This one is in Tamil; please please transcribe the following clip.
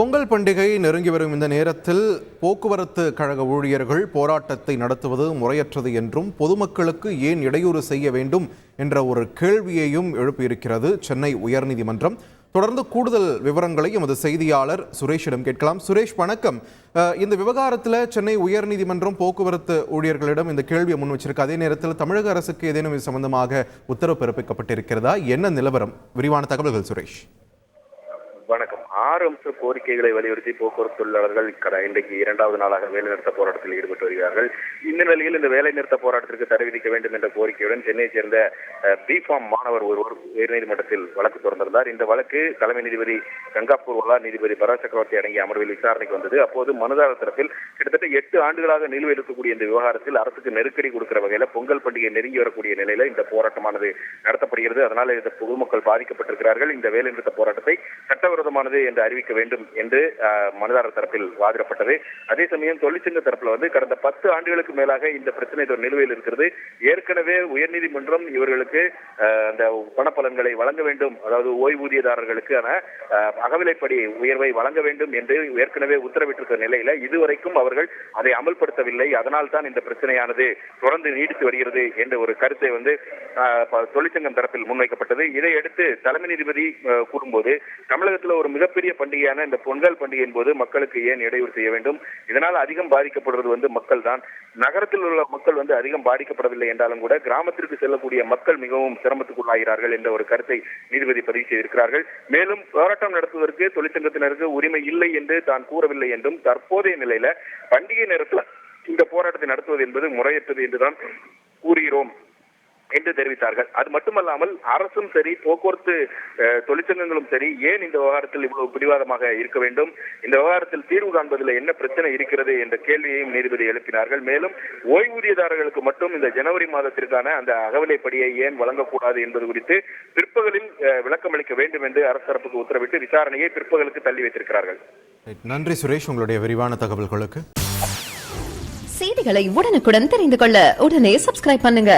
பொங்கல் பண்டிகை நெருங்கி வரும் இந்த நேரத்தில் போக்குவரத்து கழக ஊழியர்கள் போராட்டத்தை நடத்துவது முறையற்றது என்றும் பொதுமக்களுக்கு ஏன் இடையூறு செய்ய வேண்டும் என்ற ஒரு கேள்வியையும் எழுப்பியிருக்கிறது சென்னை உயர்நீதிமன்றம். தொடர்ந்து கூடுதல் விவரங்களை எமது செய்தியாளர் சுரேஷிடம் கேட்கலாம். சுரேஷ், வணக்கம். இந்த விவகாரத்தில் சென்னை உயர்நீதிமன்றம் போக்குவரத்து ஊழியர்களிடம் இந்த கேள்வியை முன் வச்சிருக்கு. அதே நேரத்தில் தமிழக அரசுக்கு ஏதேனும் இது சம்பந்தமாக உத்தரவு பிறப்பிக்கப்பட்டிருக்கிறதா? என்ன நிலவரம்? விரிவான தகவல்கள் சுரேஷ். வணக்கம். 6 அம்ச கோரிக்கைகளை வலியுறுத்தி போக்குவரத்து தொழிலாளர்கள் இன்றைக்கு 2வது நாளாக வேலைநிறுத்த போராட்டத்தில் ஈடுபட்டு வருகிறார்கள். இந்த நிலையில் இந்த வேலைநிறுத்த போராட்டத்திற்கு தடை விதிக்க வேண்டும் என்ற கோரிக்கையுடன் சென்னையைச் சேர்ந்த பிஃபார்ம் மாணவர் ஒருவர் உயர்நீதிமன்றத்தில் வழக்கு தொடர்ந்திருந்தார். இந்த வழக்கு தலைமை நீதிபதி கங்காப்பூர் உலா நீதிபதி பராக் சக்கரவர்த்தி அடங்கிய அமர்வில் விசாரணைக்கு வந்தது. அப்போது மனுதாரர் தரப்பில் கிட்டத்தட்ட 8 ஆண்டுகளாக நிலுவையில் இருக்கக்கூடிய இந்த விவகாரத்தில் அரசுக்கு நெருக்கடி கொடுக்கிற வகையில் பொங்கல் பண்டிகை நெருங்கி வரக்கூடிய நிலையில இந்த போராட்டமானது நடத்தப்படுகிறது. அதனால் இந்த பொதுமக்கள் பாதிக்கப்பட்டிருக்கிறார்கள். இந்த வேலைநிறுத்த போராட்டத்தை சட்டவிரோதமானது என்று அறிவிக்க வேண்டும் என்று மனுதாரர் தரப்பில் வாதிடப்பட்டது. அதே சமயம் தொழிற்சங்க தரப்புல கடந்த 10 ஆண்டுகளுக்கு மேலாக இந்த பிரச்சனை நிலுவையில் இருக்கிறது. ஏற்கனவே உயர்நீதிமன்றம் இவர்களுக்கு அந்த பணப்பலன்களை வழங்க வேண்டும், அதாவது ஓய்வூதியதாரர்களுக்கு அகவிலைப்படி உயர்வை வழங்க வேண்டும் என்று ஏற்கனவே உத்தரவிட்டிருக்கிற நிலையில இதுவரைக்கும் அவர்கள் அதை அமல்படுத்தவில்லை. அதனால் தான் இந்த பிரச்சனையானது தொடர்ந்து நீடித்து வருகிறது என்ற ஒரு கருத்தை தொழிற்சங்கம் தரப்பில் முன்வைக்கப்பட்டது. இதையடுத்து தலைமை நீதிபதி கூறும்போது தமிழகத்தில் ஒரு மிகப்பெரிய பண்டிகையான இந்த பொங்கல் பண்டிகையின் போது மக்களுக்கு ஏன் இடையூறு செய்ய வேண்டும்? இதனால் அதிகம் பாதிக்கப்படுவது மக்கள் தான். நகரத்தில் உள்ள மக்கள் அதிகம் பாதிக்கப்படவில்லை என்றாலும் கூட கிராமத்திற்கு செல்லக்கூடிய மக்கள் மிகவும் சிரமத்துக்குள்ளாகிறார்கள் என்ற ஒரு கருத்தை நீதிபதி பதிவு செய்திருக்கிறார்கள். மேலும் போராட்டம் நடத்துவதற்கு தொழிற்சங்கத்தினருக்கு உரிமை இல்லை என்று தான் கூறவில்லை என்றும் தற்போதைய நிலையில பண்டிகை நேரத்தில் இந்த போராட்டத்தை நடத்துவது என்பது முறையற்றது என்றுதான் கூறுகிறோம் என்று தெரிவித்தார்கள். அது மட்டுமல்லாமல் அரசும் சரி போக்குவரத்து தொழிற்சங்கங்களும் சரி ஏன் இந்த விவகாரத்தில் இவ்வளவு பிடிவாதமாக இருக்க வேண்டும், இந்த விவகாரத்தில் தீர்வு காண்பதில் என்ன பிரச்சனை இருக்கிறது என்ற கேள்வியையும் நீதிபதி எழுப்பினார்கள். மேலும் ஓய்வூதியதாரர்களுக்கு மட்டும் இந்த ஜனவரி மாதத்திற்கான அந்த அகவிலைப்படியை ஏன் வழங்கக்கூடாது என்பது குறித்து பிற்பகலில் விளக்கமளிக்க வேண்டும் என்று அரசு தரப்புக்கு உத்தரவிட்டு விசாரணையை பிற்பகலுக்கு தள்ளி வைத்திருக்கிறார்கள். நன்றி சுரேஷ், உங்களுடைய விரிவான தகவல்களுக்கு. செய்திகளை உடனுக்குடன் தெரிந்து கொள்ள உடனே சப்ஸ்கிரைப் பண்ணுங்க.